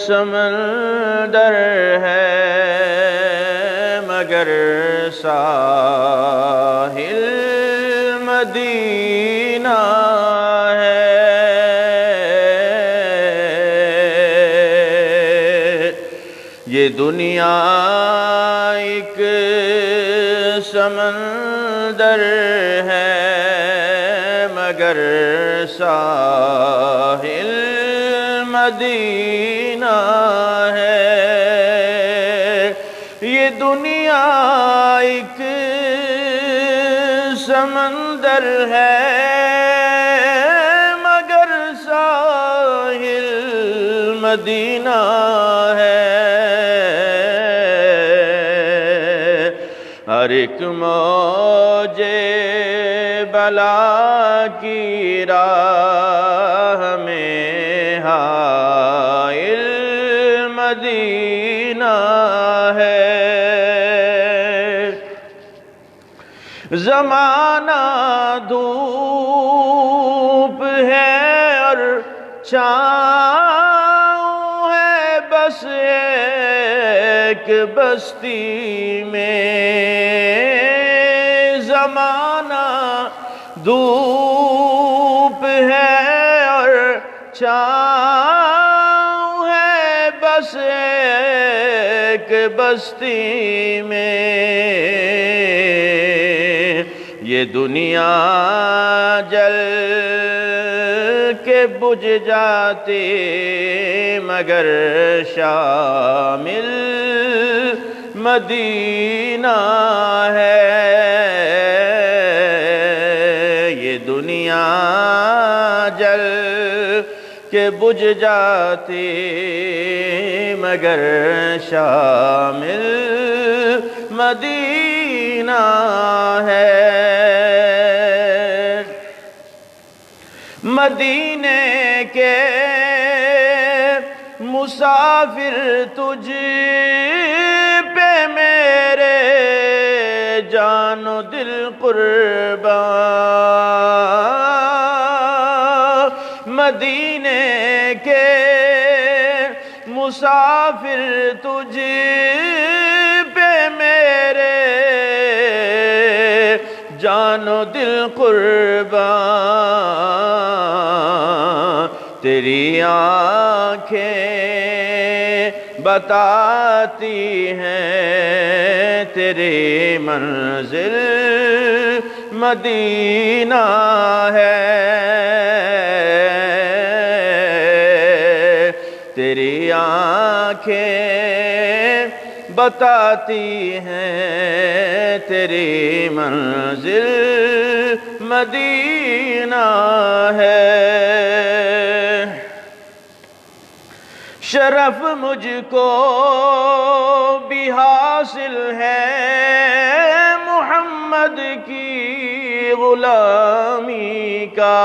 سمندر ہے مگر ساحل مدینہ ہے۔ یہ دنیا ایک سمندر ہے مگر ساحل مدینہ ہے۔ یہ دنیا ایک سمندر ہے مگر ساحل مدینہ ہے۔ ہر ایک موج بلا کی راہ میں حائل مدینہ ہے۔ زمانہ دھوپ ہے اور چھاؤں ہے بس ایک بستی میں۔ زمانہ دھوپ ہے اور چھاؤں ہے بس ایک بستی میں۔ یہ دنیا جل کے بجھ جاتی مگر شامل مدینہ ہے۔ یہ دنیا جل کہ بجھ جاتی مگر شامل مدینہ ہے۔ مدینے کے مسافر تجھ پہ میرے جان و دل قربان۔ مدینے کے مسافر تجھ پہ میرے جان و دل قربان۔ تیری آنکھیں بتاتی ہیں تیری منزل مدینہ ہے۔ تیری آنکھیں بتاتی ہیں تیری منزل مدینہ ہے۔ شرف مجھ کو بھی حاصل ہے محمد کی غلامی کا۔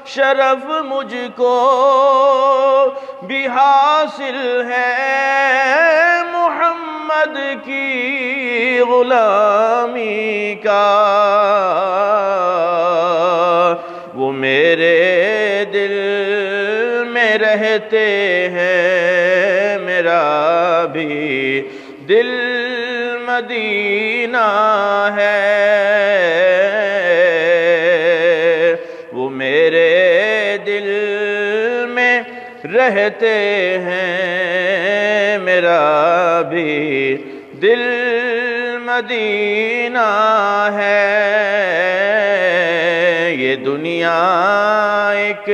شرف مجھ کو بھی حاصل ہے محمد کی غلامی کا۔ وہ میرے دل میں رہتے ہیں میرا بھی دل مدینہ ہے۔ وہ میرے دل میں رہتے ہیں میرا بھی دل مدینہ ہے۔ یہ دنیا ایک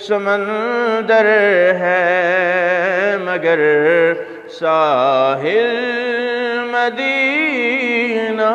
سمندر ہے مگر ساحل مدینہ